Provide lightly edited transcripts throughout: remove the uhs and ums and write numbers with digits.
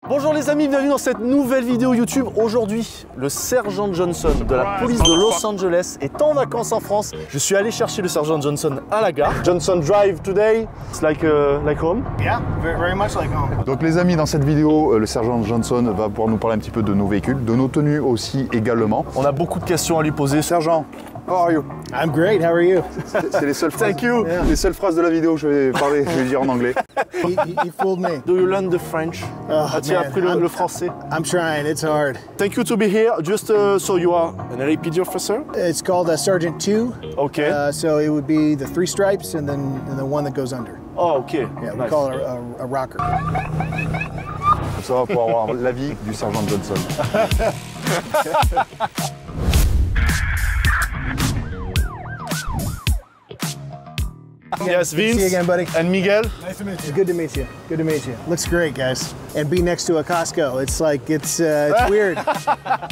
Bonjour les amis, bienvenue dans cette nouvelle vidéo YouTube. Aujourd'hui, le sergent Johnson de la police de Los Angeles est en vacances en France. Je suis allé chercher le sergent Johnson à la gare. Johnson drive today. It's like home. Yeah, very much like home. Donc les amis, dans cette vidéo, le sergent Johnson va pouvoir nous parler un petit peu de nos véhicules, de nos tenues aussi également. On a beaucoup de questions à lui poser. Sergent, how are you? I'm great, how are you? C'est les seules phrases. Thank you. Yeah. Les seules phrases de la vidéo que je vais parler, je vais dire en anglais. You fooled me. Do you learn the French? As-tu man, appris le français? I'm trying, it's hard. Thank you to be here. Just so you are an LAPD officer? It's called a Sergeant 2. Okay. So it would be the 3 stripes and then the one that goes under. Oh, okay. Yeah, we Nice. call it a rocker. Comme ça, pour avoir l'avis du sergent Johnson. Yes, Vince. See you again, buddy. And Miguel. Nice to meet you. Good to meet you. Good to meet you. Looks great, guys. And be next to a Costco. It's like, it's weird.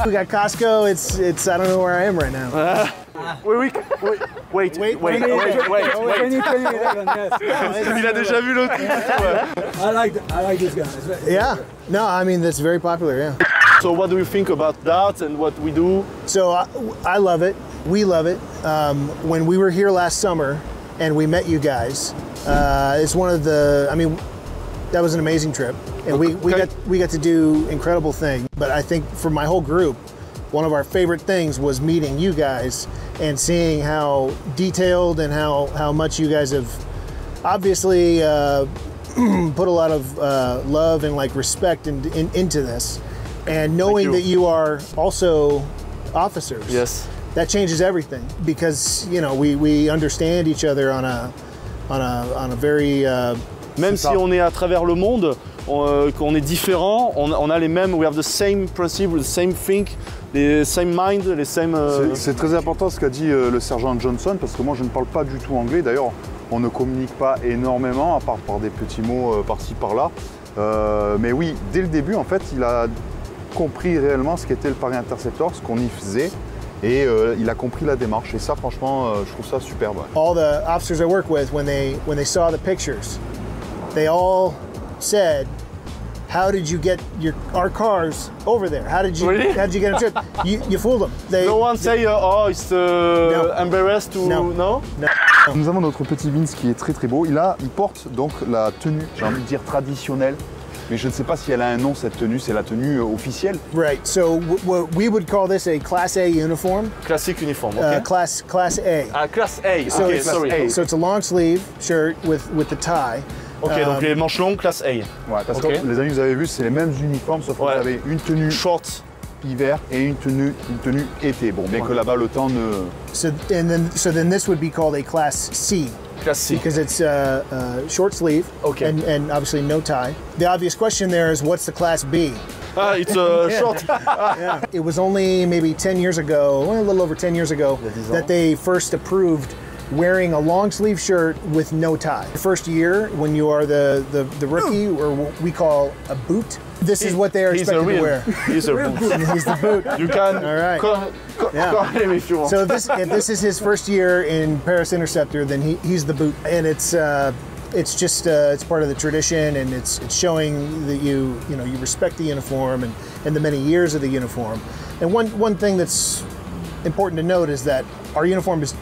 We got Costco, it's I don't know where I am right now. Wait. Il a déjà vu l'autre. I like this guy. Yeah. No, I mean, that's very popular, yeah. So what do you think about that and what we do? So I love it. We love it. When we were here last summer and we met you guys, it's one of the, I mean, that was an amazing trip. And we got to do incredible things. But I think for my whole group, one of our favorite things was meeting you guys and seeing how detailed and how much you guys have obviously put a lot of love and like respect into this. And knowing that you are also officers, Yes. that changes everything because you know we understand each other on a very Même si on est à travers le monde, qu'on est différent, on a les mêmes, we have the same principle, the same thing, the same mind, les same... C'est très important ce qu'a dit le sergent Johnson, parce que moi je ne parle pas du tout anglais. D'ailleurs, on ne communique pas énormément, à part par des petits mots par-ci par-là. Mais oui, dès le début, en fait, il a compris réellement ce qu'était le Paris Interceptor, ce qu'on y faisait. Et il a compris la démarche. Et ça, franchement, je trouve ça superbe. all the officers I work with when they saw the pictures, they all said, "How did you get our cars over there? How did you Really? get them shipped?" You fooled them. No one say, oh, it's embarrassed to... No. Nous avons notre petit Vince qui est très très beau. Il porte donc la tenue, j'ai envie de dire traditionnelle. Mais je ne sais pas si elle a un nom, cette tenue. C'est la tenue officielle. Right. So we would call this a Class A uniform. Classique uniforme, ok. Class A. Ah, classe A, So, ok, it's, sorry. so it's a long sleeve shirt with the tie. Ok, donc les manches longues, classe A. Ouais, parce Ok. que les amis, vous avez vu, c'est les mêmes uniformes, sauf que vous avez une tenue Short. hiver et une tenue été. Bon, bien que là-bas, le temps ne... So then this would be called a Class C. Classe C. Because it's short sleeve Okay. and obviously no tie. The obvious question there is what's the Class B? Ah, it's short. Yeah. It was only maybe 10 years ago, well, a little over 10 years ago, that they first approved wearing a long sleeve shirt with no tie. The first year, when you are the rookie, or what we call a boot, this is what they are expected to wear. He's a boot. He's the boot. You can All right. call him if you want. So if this is his first year in Paris Interceptor, then he's the boot, and it's just it's part of the tradition, and it's showing that you respect the uniform and the many years of the uniform. And one thing that's important to note is that our uniform has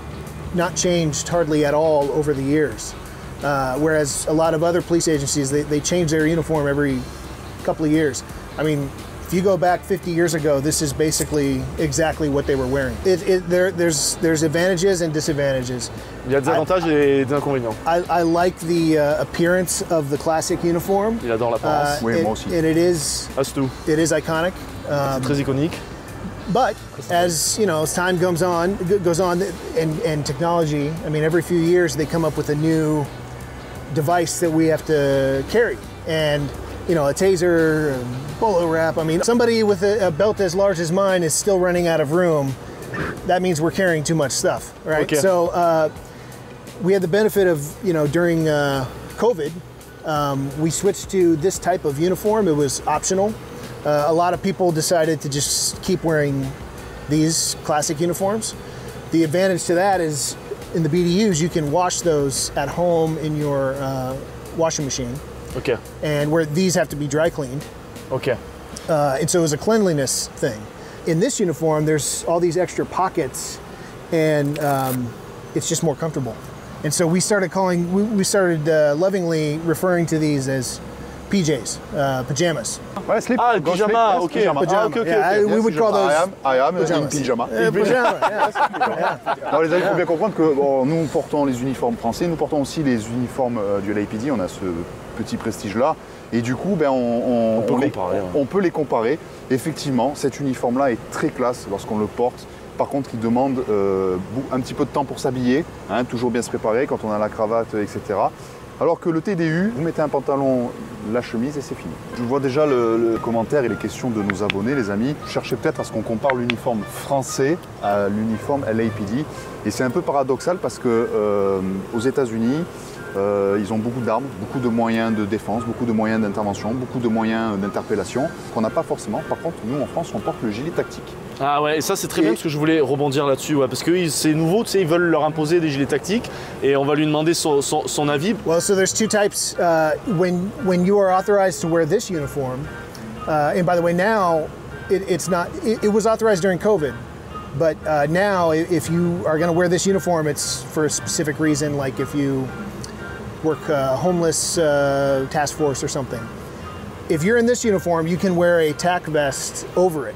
not changed hardly at all over the years, whereas a lot of other police agencies they change their uniform every couple of years. I mean, if you go back 50 years ago, this is basically exactly what they were wearing. There's advantages and disadvantages. Il y a des avantages et des inconvénients. I like the appearance of the classic uniform. Il adore l'apparence. Oui, moi aussi. And it is iconic. C'est très iconique. But as you know, as time goes on, and technology, I mean, every few years they come up with a new device that we have to carry, and you know, a taser, a bolo wrap. I mean, somebody with a belt as large as mine is still running out of room. That means we're carrying too much stuff, right? Okay. So we had the benefit of, you know, during COVID, we switched to this type of uniform. It was optional. A lot of people decided to just keep wearing these classic uniforms. The advantage to that is in the BDUs, you can wash those at home in your washing machine. Ok. And where these have to be dry cleaned. Ok. And so it was a cleanliness thing. In this uniform, there's all these extra pockets, and it's just more comfortable. And so we started lovingly referring to these as PJs, pajamas. Ouais, slip. Ah, le Go pyjama, slip, ok. yes, pyjama. Ah, ok, ok. Yeah, ok. we would call those I am in pajamas. pyjama. Pajama, yeah. Alors, les amis, il faut bien comprendre que bon, nous portons les uniformes français, nous portons aussi les uniformes du LAPD, on a ce petit prestige-là. Et du coup, ben, on peut les comparer. Effectivement, cet uniforme-là est très classe lorsqu'on le porte. Par contre, il demande un petit peu de temps pour s'habiller, hein, toujours bien se préparer quand on a la cravate, etc. Alors que le TDU, vous mettez un pantalon, la chemise et c'est fini. Je vois déjà le commentaire et les questions de nos abonnés, les amis. Cherchez peut-être à ce qu'on compare l'uniforme français à l'uniforme LAPD. Et c'est un peu paradoxal parce que aux États-Unis, ils ont beaucoup d'armes, beaucoup de moyens de défense, beaucoup de moyens d'intervention, beaucoup de moyens d'interpellation qu'on n'a pas forcément. Par contre, nous en France, on porte le gilet tactique. Ah ouais, et ça c'est très bien parce que je voulais rebondir là-dessus, ouais, parce que c'est nouveau, tu sais, ils veulent leur imposer des gilets tactiques et on va lui demander son avis. Well, so there's two types. When you are authorized to wear this uniform, and by the way, now it was authorized during COVID, but now if you are going to wear this uniform, it's for a specific reason, like if you work homeless task force or something. If you're in this uniform, you can wear a tack vest over it,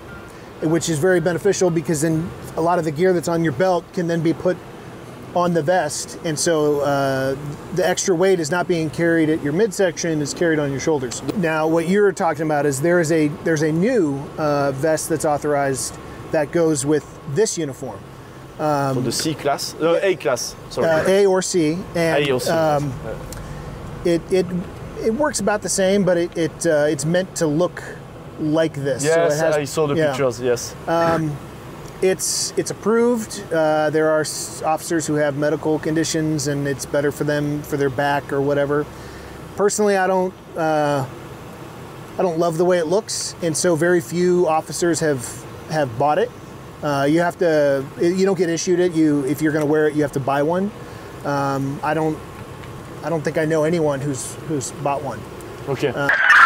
which is very beneficial because then a lot of the gear that's on your belt can then be put on the vest, and so the extra weight is not being carried at your midsection, it's carried on your shoulders. Now what you're talking about is there's a new vest that's authorized that goes with this uniform. For the C class, A class, sorry. A or C, and A or C. it works about the same, but it's meant to look like this. Yes, so I saw the pictures, yes. It's approved. There are officers who have medical conditions, and it's better for them for their back or whatever. Personally, I don't love the way it looks, and so very few officers have bought it. You don't get issued it. If you're going to wear it, you have to buy one. I don't think I know anyone who's bought one. Okay.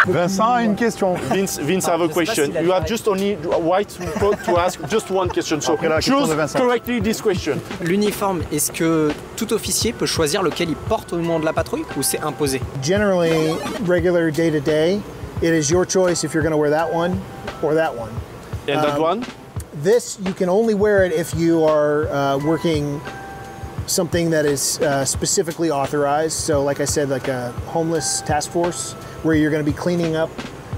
Vincent a une question. Vince, I have a question. You have just only right to ask just one question. So choose correctly this question. L'uniforme, est-ce que tout officier peut choisir lequel il porte au moment de la patrouille ou c'est imposé? Generally, regular day to day, it is your choice if you're going to wear that one or that one. And that one? This, you can only wear it if you are working something that is specifically authorized. So like I said, like a homeless task force where you're going to be cleaning up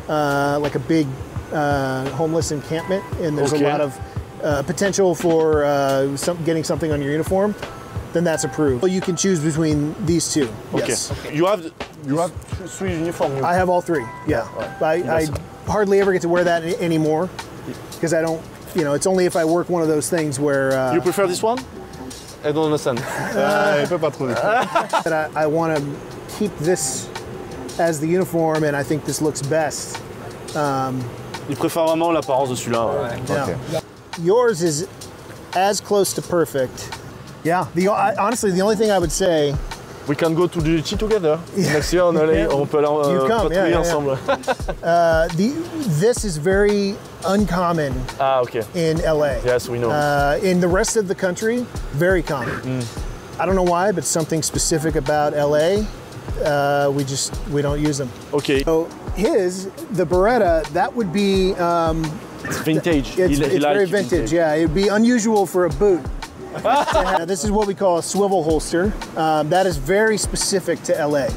like a big homeless encampment, and there's a lot of potential for getting something on your uniform, then that's approved. You can choose between these two. Okay. Yes. You have three uniforms. I have all three, yeah. I hardly ever get to wear that anymore because I don't, it's only if I work one of those things where... You prefer this one? I don't understand. Il peut pas trop. I want to keep this as the uniform, and I think this looks best. Il préfère vraiment l'apparence de celui-là. Yeah. Okay. Yours is as close to perfect. Yeah, honestly, the only thing I would say... We can go to the duty together. Next year, on peut aller patrouiller ensemble. This is very uncommon in LA. Yes, we know. In the rest of the country, very common. I don't know why, but something specific about LA, we don't use them. Okay. So the Beretta, that would be... it's vintage. It's very vintage, yeah. It would be unusual for a boot. This is what we call a swivel holster. That is very specific to LA.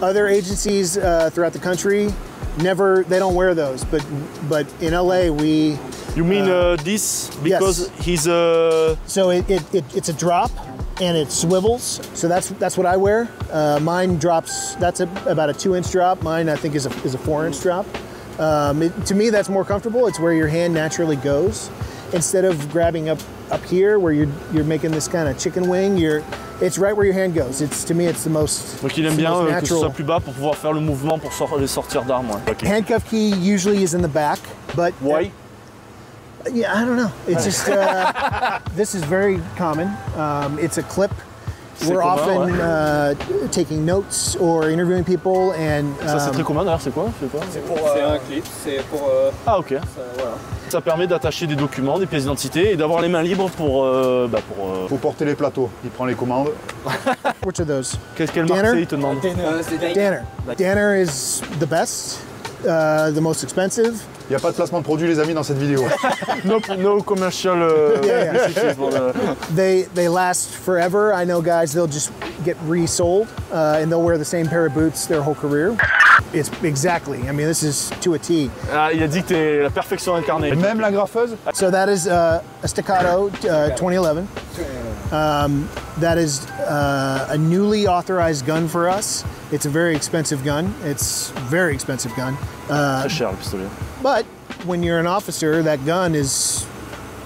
Other agencies throughout the country, they don't wear those, but in LA we... You mean this? Because yes. he's So it's a drop and it swivels. So that's what I wear. Mine drops, that's about a 2-inch drop. Mine I think is a 4-inch drop. To me that's more comfortable. It's where your hand naturally goes. Instead of grabbing up here where you're making this kind of chicken wing, it's right where your hand goes. To me, it's the most. Donc il aime bien que ce soit plus bas pour pouvoir faire le mouvement pour sortir d'armes. Ouais. Okay. Handcuff key usually is in the back, but why? Yeah, I don't know. It's just this is very common. It's a clip. we're commun, often ouais. taking notes or interviewing people, and Ça c'est très commun d'ailleurs, c'est quoi? C'est un clip, c'est pour... Ah ok. voilà. Ça permet d'attacher des documents, des pièces d'identité et d'avoir les mains libres pour... Faut porter les plateaux, il prend les commandes. which are those? Quelle Danner? marque c'est, il te demande? C'est Danner. Danner is the best, the most expensive. Il n'y a pas de placement de produit les amis dans cette vidéo. No commercial Yeah, yeah. messages pour le- They last forever. I know guys, they'll just get resold and they'll wear the same pair of boots their whole career. It's exactly, I mean, this is to a T. Ah, il a dit que t'es la perfection incarnée. Même la graffeuse. So that is a Staccato 2011. That is a newly authorized gun for us. It's a very expensive gun. It's a very expensive gun. Très cher le pistolet. But when you're an officer, that gun is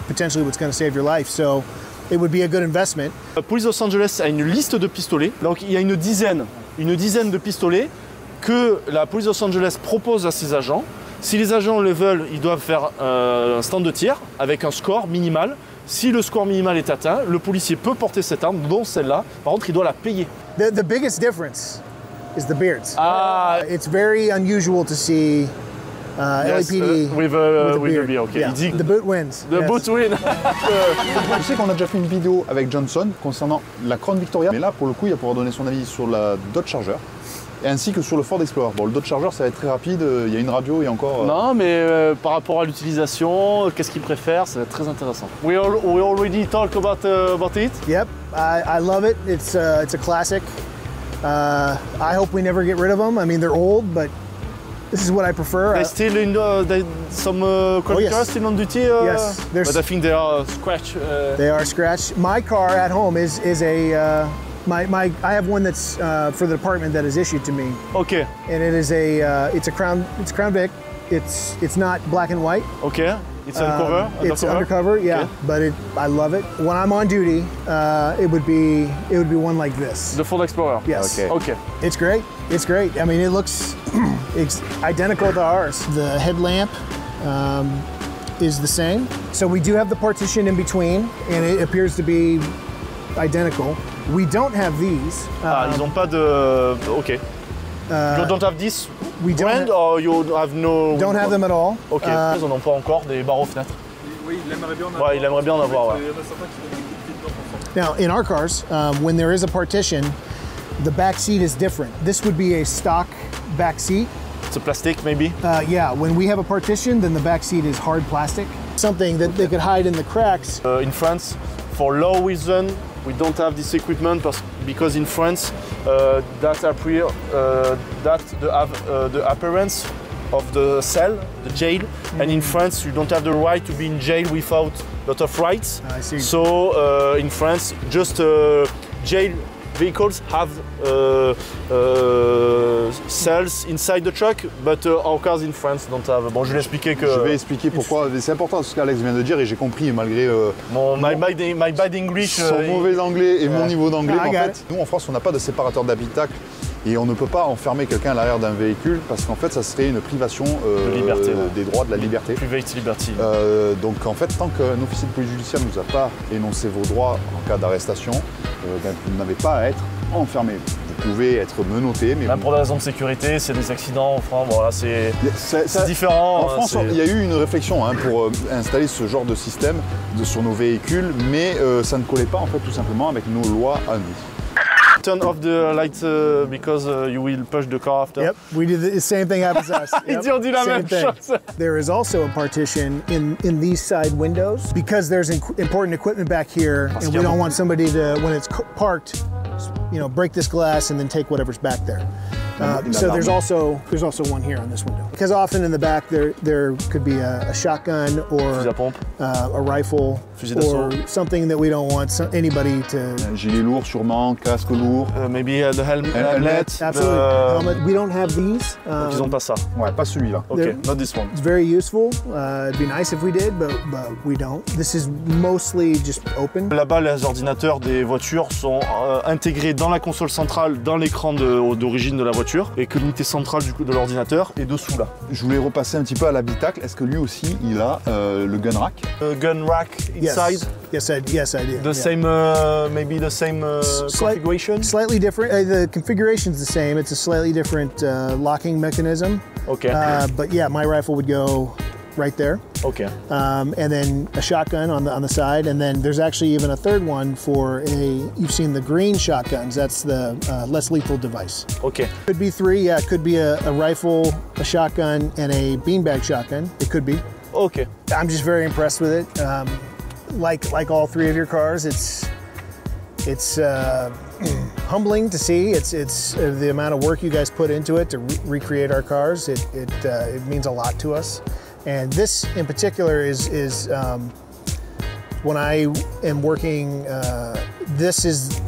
potentially what's going to save your life. So it would be a good investment. La police de Los Angeles a une liste de pistolets. Donc il y a une dizaine de pistolets que la police de Los Angeles propose à ses agents. Si les agents le veulent, ils doivent faire un stand de tir avec un score minimal. Si le score minimal est atteint, le policier peut porter cette arme, dont celle-là. Par contre, il doit la payer. The biggest difference is the beards. Ah, It's very unusual to see yes, LAPD with a a beard. beard, okay. Yeah. Il dit The boot wins. the Yes. boot win. Je sais qu'on a déjà fait une vidéo avec Johnson concernant la Crown Victoria, mais là pour le coup il va pouvoir donner son avis sur la Dodge Charger ainsi que sur le Ford Explorer. Bon, le Dodge Charger ça va être très rapide, il y a une radio et encore... Non, mais par rapport à l'utilisation, qu'est-ce qu'il préfère, ça va être très intéressant. We already talk about it. Yep, I love it. It's a classic. I hope we never get rid of them. I mean, they're old, but this is what I prefer. They still in some credit yes. cards still on duty. Yes, there's- but I think they are scratch. They are scratched. My car at home is a I have one that's for the department that is issued to me, Okay, and it is it's a Crown Vic. It's not black and white. okay. It's undercover. It's undercover, yeah. Okay. But I love it. When I'm on duty, it would be one like this. The Ford Explorer. Yes. Okay. Okay. It's great. It's great. I mean, it looks it's identical to ours. The headlamp is the same. So we do have the partition in between, and it appears to be identical. We don't have these. Ah, ils ont pas de. Okay. You don't have this we don't brand ha- or you have no. Don't have them at all. Ok. Ils en ont pas encore des barres aux fenêtres. Oui, il aimerait bien en avoir. Ouais, il aimerait bien en avoir. Ouais. Il y en a certains qui donnent des petites dans son Now, in our cars, when there is a partition, the back seat is different. This would be a stock back seat. It's a plastic maybe. Yeah, when we have a partition, then the back seat is hard plastic. Something that they could hide in the cracks. In France, for law reason, we don't have this equipment because in France, that have the appearance of the cell, the jail, and in France you don't have the right to be in jail without a lot of rights. I see. So in France, just jail vehicles have cells inside the truck, but our cars in France don't have. Bon, je vais expliquer que. Je vais expliquer pourquoi, c'est important ce qu'Alex vient de dire et j'ai compris malgré My bad English. son mauvais anglais et mon niveau d'anglais. I En got fait, nous en France on n'a pas de séparateur d'habitacle et on ne peut pas enfermer quelqu'un à l'arrière d'un véhicule parce qu'en fait ça serait une privation liberté, ouais. des droits de la liberté. Private liberty. Donc en fait tant qu'un officier de police judiciaire ne nous a pas énoncé vos droits en cas d'arrestation, vous n'avez pas à être enfermé. Vous pouvez être menotté, mais Même pour des raisons de sécurité, c'est des accidents, enfin voilà, c'est c'est différent. En France, il y a eu une réflexion pour installer ce genre de système sur nos véhicules, mais ça ne collait pas en fait tout simplement avec nos lois à nous. Turn off the lights because you will push the car after. Yep, we do the same thing happens to us. Yep, Ils ont dit la same même thing. chose. There is also a partition in these side windows because there's important equipment back here, and we don't want somebody to, when it's parked, break this glass and then take whatever's back there. So there's also one here on this window because often in the back there could be a shotgun or Fusil à pompe. a rifle Fusil d'assaut. or something that we don't want anybody to. Un gilet lourd sûrement, casque lourd. Maybe the helmet. Absolutely. Helmet. We don't have these. Donc ils ont pas ça. Ouais, pas celui-là. Ok, There- not this one. It's very useful. It'd be nice if we did, but we don't. This is mostly just open. Là-bas, les ordinateurs des voitures sont intégrés dans la console centrale, dans l'écran d'origine de la voiture. voiture, et que l'unité centrale du coup de l'ordinateur est dessous là. Je voulais repasser un petit peu à l'habitacle. Est-ce que lui aussi, il a le gun rack? Gun rack inside. Yes, I do. The same, maybe the same configuration. Slightly different. The configuration's the same. It's a slightly different locking mechanism. Okay. But yeah, my rifle would go right there. Okay. And then a shotgun on the side, and then there's actually even a third one for you've seen the green shotguns. That's the less lethal device. Okay. Could be three. Yeah, it could be a rifle, a shotgun, and a beanbag shotgun. It could be. Okay. I'm just very impressed with it. Like all three of your cars, it's humbling to see. It's the amount of work you guys put into it to recreate our cars. It means a lot to us. And this in particular is when I am working, this is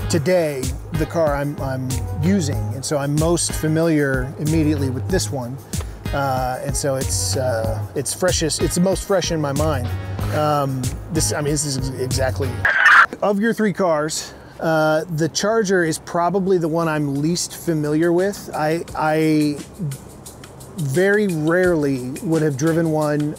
today the car I'm using. And so I'm most familiar immediately with this one. And so it's freshest, it's the most fresh in my mind. This is exactly, of your three cars, the Charger is probably the one I'm least familiar with. I very rarely would have driven one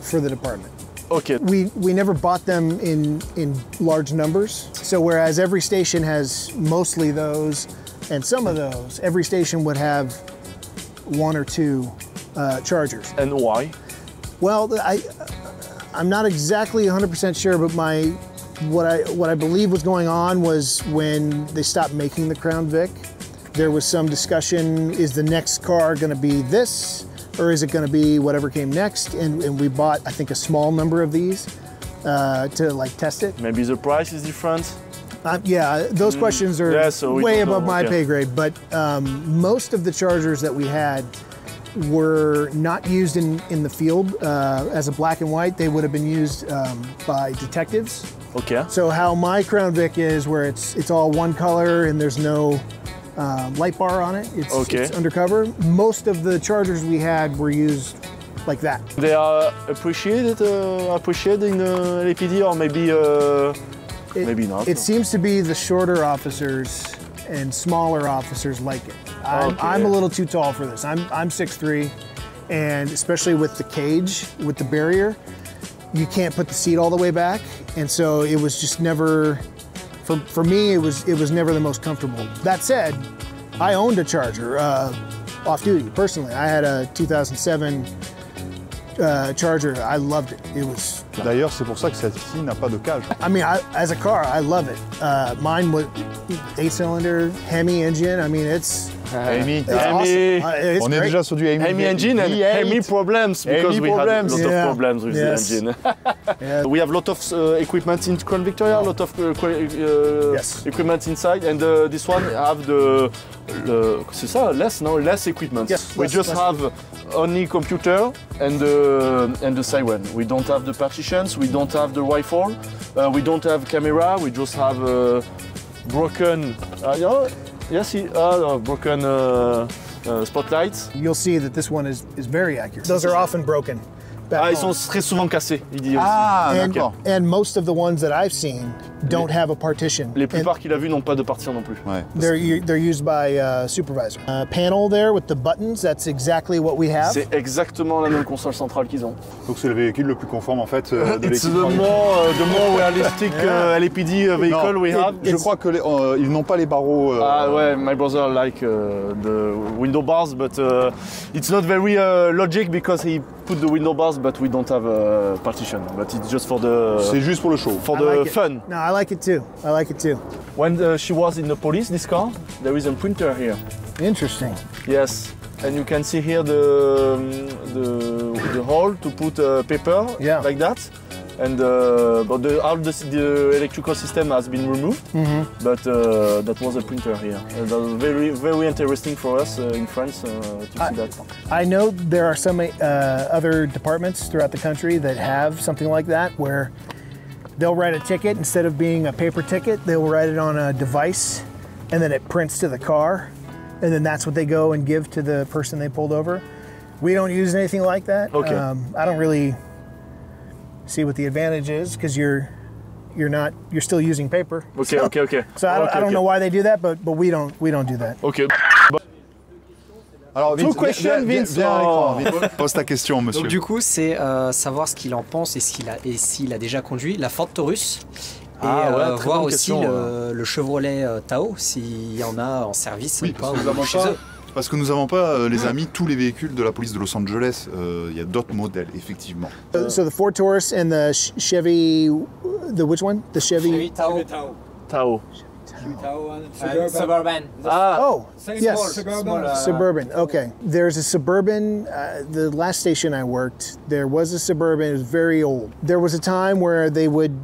for the department. Okay. We never bought them in large numbers. So whereas every station has mostly those and some of those, every station would have one or two Chargers. And why? Well, I'm not exactly 100% sure, but what I believe was going on was when they stopped making the Crown Vic, there was some discussion, is the next car going to be this, or is it going to be whatever came next? And we bought, I think, a small number of these to like test it. Maybe the price is different? Yeah, those questions are way above my pay grade, but most of the Chargers that we had were not used in the field as a black and white. They would have been used by detectives. Okay. So how my Crown Vic is, where it's all one color and there's no light bar on it. It's undercover. Most of the Chargers we had were used like that. They are appreciated in LAPD, or maybe not. It seems to be the shorter officers and smaller officers like it. I'm a little too tall for this. I'm 6'3", and especially with the cage, with the barrier, you can't put the seat all the way back, and so it was just never, for me, it was never the most comfortable. That said, I owned a Charger off duty personally. I had a 2007 Charger. I loved it. It was. D'ailleurs, c'est pour ça que celle-ci n'a pas de cage. I mean, as a car, I love it. Mine was 8-cylinder Hemi engine. I mean, it's Hemi. awesome. On est déjà sur du Hemi. Hemi engine and Hemi problems, because we had a lot of problems with the engine. We have a lot of equipment in Crown Victoria, a lot of equipment inside, and this one have c'est ça, less equipment. Yes, we just have only computer and the siren. We don't have the partitions, we don't have the rifle, we don't have camera, we just have broken, broken spotlights. You'll see that this one is very accurate. Those are often broken. Ils sont très souvent cassés, il dit aussi. Ah, d'accord. And most of the ones that I've seen don't have a partition. Les plupart qu'il a vus n'ont pas de partition non plus. Ouais. They're used by supervisor. Panel there with the buttons, that's exactly what we have. C'est exactement la même console centrale qu'ils ont. Donc c'est le véhicule le plus conforme en fait de It's l'équipe. the more realistic LAPD vehicle we have. Je crois que ils n'ont pas les barreaux. Ouais, my brother like the window bars, but it's not very logic because he put the window bars, but we don't have a partition. But it's just for the. C'est juste pour le show. For I the like it. fun. No, I like it too. I like it too. When she was in the police, this car, there is a printer here. Interesting. Yes, and you can see here the hole to put paper, like that. And but all the electrical system has been removed, but that was a printer here. And that was very, very interesting for us in France to see that. I know there are some other departments throughout the country that have something like that, where they'll write a ticket instead of being a paper ticket, they'll write it on a device, and then it prints to the car, and then that's what they go and give to the person they pulled over. We don't use anything like that. Okay. I don't really see what the advantage is, because you're still using paper. Okay, okay. So I don't know why they do that, but we don't do that. Okay. Alors, Two questions, Vince. Viens à l'écran, Oh. Vince. Pose ta question, monsieur. Donc du coup, c'est savoir ce qu'il en pense et s'il a déjà conduit la Ford Taurus. Et Ah ouais, très voir bonne aussi question, le Chevrolet Tahoe, s'il y en a en service Oui, ou pas, parce que nous ou n'avons chez pas, eux. parce que nous n'avons pas, les amis, tous les véhicules de la police de Los Angeles. Il y a d'autres modèles, effectivement. So the Ford Taurus and the Chevy, the which one? The Chevy. Tahoe. Tao. Suburban. Ah, Oh, Same yes. Suburban. Suburban. Okay. There's a Suburban. The last station I worked, there was a Suburban. It was very old. There was a time where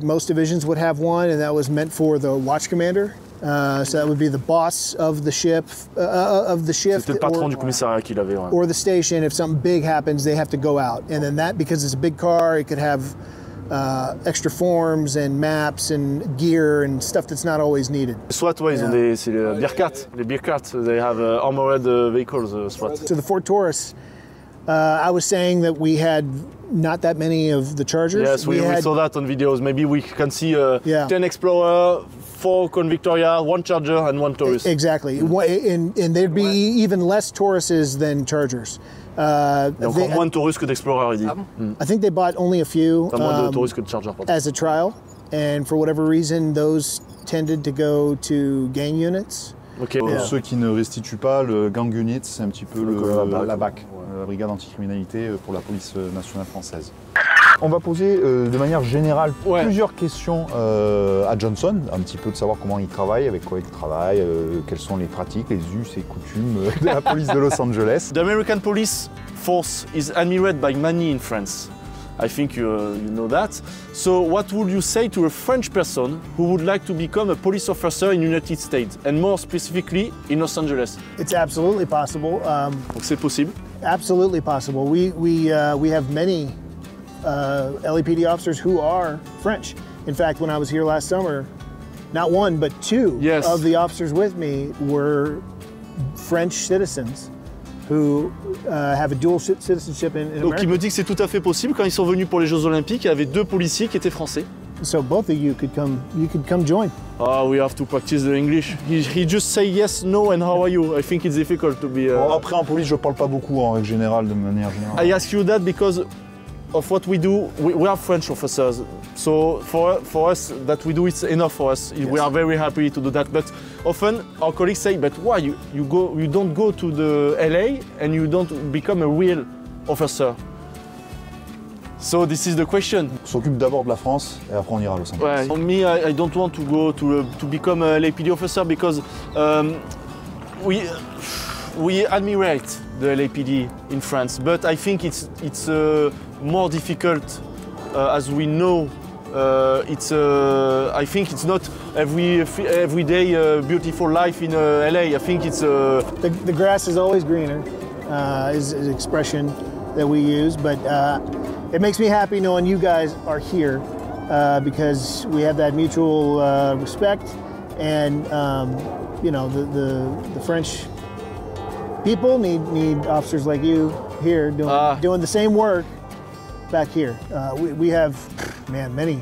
most divisions would have one, and that was meant for the watch commander. So that would be the boss of the ship, of the shift, c'était le patron du commissariat qui l'avait. Ouais. or the station. If something big happens, they have to go out, and then that, because it's a big car, it could have extra forms and maps and gear and stuff that's not always needed. SWAT, ouais, ils ont c'est les Bearcats. Les Bearcats, they have armored vehicles, SWAT. So the Ford Taurus, I was saying that we had not that many of the Chargers. Yes, we saw that on videos. Maybe we can see Yeah. 10 Explorer, 4 Convictoria, 1 Charger and 1 Taurus. Exactly. And there'd be even less Tauruses than Chargers. Il y a encore moins de Taurus que d'Explorer, il dit. Ah bon I think they bought only a few Enfin, moins de Taurus que de Charger, pardon. as a trial. And for whatever reason, those tended to go to gang units. Ok. Pour ceux qui ne restituent pas, le gang unit, c'est un petit peu la BAC, la brigade anticriminalité pour la police nationale française. On va poser de manière générale plusieurs questions à Johnson, un petit peu de savoir comment il travaille, avec quoi il travaille, quelles sont les pratiques, les us et coutumes de la police de Los Angeles. The American police force is admired by many in France. I think you know that. So what would you say to a French person who would like to become a police officer in United States, and more specifically in Los Angeles? It's absolutely possible. Donc c'est possible. Absolutely possible. We have many LAPD officers who are French. In fact, when I was here last summer, not one but two Yes. of the officers with me were French citizens who have a dual citizenship in Donc il America. me dit que c'est tout à fait possible. Quand ils sont venus pour les Jeux Olympiques, il y avait 2 policiers qui étaient français. So both of you could come join. Oh, we have to practice the English. He just say yes, no, and how are you? I think it's difficult to be. Bon, après en police, je parle pas beaucoup en règle générale, de manière générale. I ask you that because of what we do. We are French officers, so for us that we do it's enough for us. We are very happy to do that. But often our colleagues say, "But why you don't go to the LA and you don't become a real officer?" So this is the question. On s'occupe d'abord de la France et après on ira à Los Angeles. Ouais. For me, I don't want to go to become a LAPD officer because we admirate the LAPD in France, but I think it's more difficult as we know. I think it's not every day beautiful life in LA. I think it's The grass is always greener, is an expression that we use, but it makes me happy knowing you guys are here because we have that mutual respect, and you know the French people need officers like you here doing the same work back here. We have, man, many.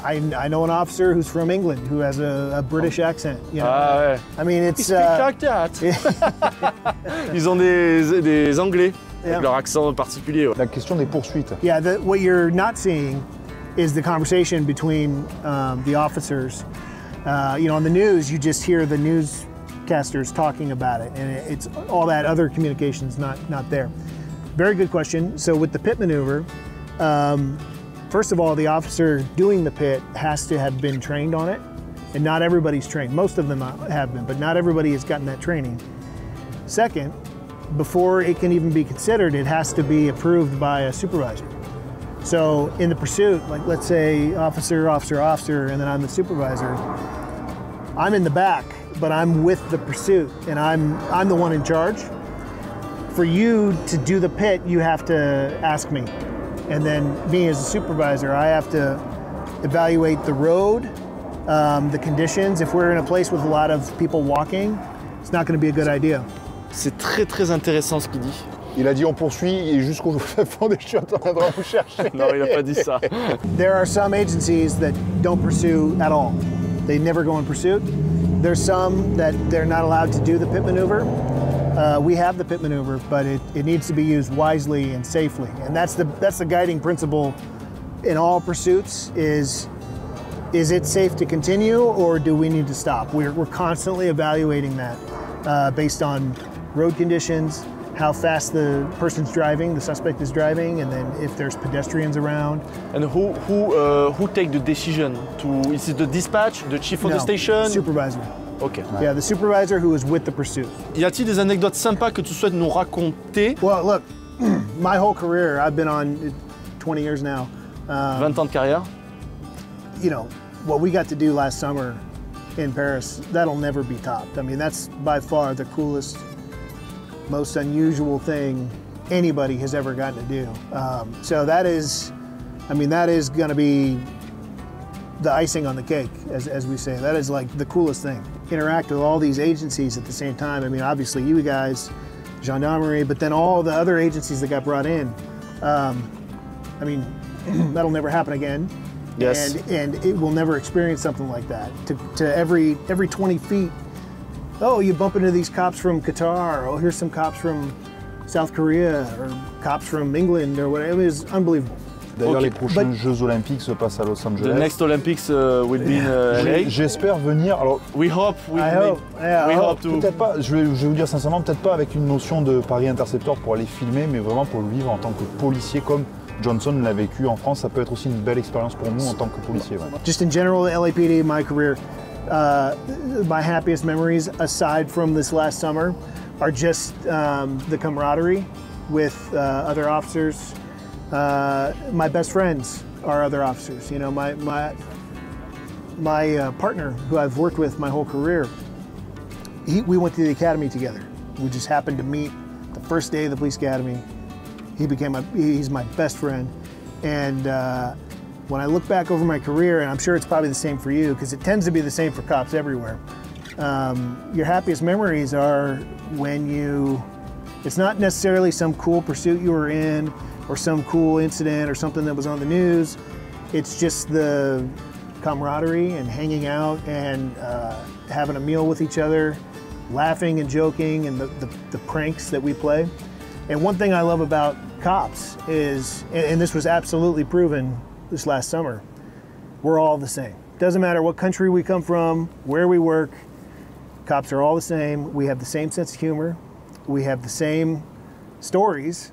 I know an officer who's from England who has a British accent. You know? ouais. I mean, Ils it's speak like that. Ils ont des Anglais avec Yeah. leur accent particulier. Ouais. La question des poursuites. yeah. What you're not seeing is the conversation between the officers. You know, on the news, you just hear the newscasters talking about it, and it's all that other communication's not there. Very good question. So with the pit maneuver, first of all, the officer doing the pit has to have been trained on it, and not everybody's trained. Most of them have been, but not everybody has gotten that training. Second, before it can even be considered, it has to be approved by a supervisor. So in the pursuit, like let's say officer, and then I'm the supervisor, I'm in the back, but I'm with the pursuit, and I'm the one in charge. For you to do the pit, you have to ask me. And then me as a supervisor, I have to evaluate the road, the conditions. If we're in a place with a lot of people walking, it's not going to be a good idea. C'est très intéressant ce qu'il dit. Il a dit on poursuit et jusqu'au fond des chiottes, on viendra vous chercher. Non, il n'a pas dit ça. There are some agencies that don't pursue at all. They never go in pursuit. There's some that they're not allowed to do the pit maneuver. We have the pit maneuver, but it needs to be used wisely and safely. And that's the guiding principle in all pursuits is it safe to continue or do we need to stop? We're constantly evaluating that based on road conditions, how fast the person's driving, the suspect is driving, and then if there's pedestrians around. And who take the decision to? Is it the dispatch, the chief of the station? Supervisor. Ok. Yeah, the supervisor who is with the pursuit. Y a-t-il des anecdotes sympas que tu souhaites nous raconter? Well, look, my whole career, I've been on 20 years now. 20 ans de carrière. You know, what we got to do last summer in Paris, that'll never be topped. I mean, that's by far the coolest, most unusual thing anybody has ever gotten to do. So that is, I mean, that is going to be the icing on the cake, as we say. That is like the coolest thing. Interact with all these agencies at the same time. I mean, obviously you guys, Gendarmerie, but then all the other agencies that got brought in. I mean, that'll never happen again. Yes. And it will never experience something like that. To every 20 feet, oh, you bump into these cops from Qatar. Oh, here's some cops from South Korea or cops from England or whatever. It was unbelievable. D'ailleurs, les prochains Jeux Olympiques se passent à Los Angeles. The next Olympics will be in LA. J'espère venir. Alors, We hope. We hope to. Peut-être pas. Je vais vous dire sincèrement, peut-être pas avec une notion de Paris Interceptor pour aller filmer, mais vraiment pour le vivre en tant que policier, comme Johnson l'a vécu en France. Ça peut être aussi une belle expérience pour nous en tant que policier. Ouais. Just in general, LAPD, my career, my happiest memories, aside from this last summer, are just the camaraderie with other officers. My best friends are other officers. You know, my partner, who I've worked with my whole career, we went to the academy together. We just happened to meet the first day of the police academy. He's my best friend. And when I look back over my career, and I'm sure it's probably the same for you, because it tends to be the same for cops everywhere, your happiest memories are when it's not necessarily some cool pursuit you were in, or some cool incident or something that was on the news. It's just the camaraderie and hanging out and having a meal with each other, laughing and joking, and the pranks that we play. And one thing I love about cops is, and this was absolutely proven this last summer, we're all the same. Doesn't matter what country we come from, where we work, cops are all the same. We have the same sense of humor. We have the same stories.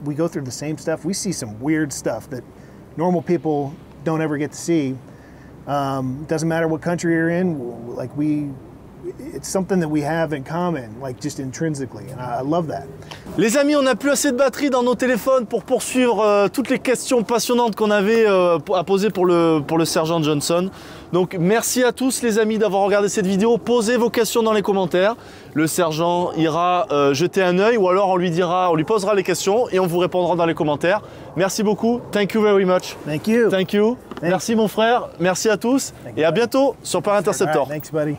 We go through the same stuff. We see some weird stuff that normal people don't ever get to see. Doesn't matter what country you're in, like it's something that we have in common, like just intrinsically, and I love that. Les amis, on n'a plus assez de batterie dans nos téléphones pour poursuivre toutes les questions passionnantes qu'on avait à poser pour le sergent Johnson. Donc merci à tous les amis d'avoir regardé cette vidéo. Posez vos questions dans les commentaires. Le sergent ira jeter un œil ou alors on lui posera les questions et on vous répondra dans les commentaires. Merci beaucoup. Thank you very much. Thank you. Thank you. Merci mon frère. Merci à tous et à bientôt sur Paris Interceptor. All right, thanks, buddy.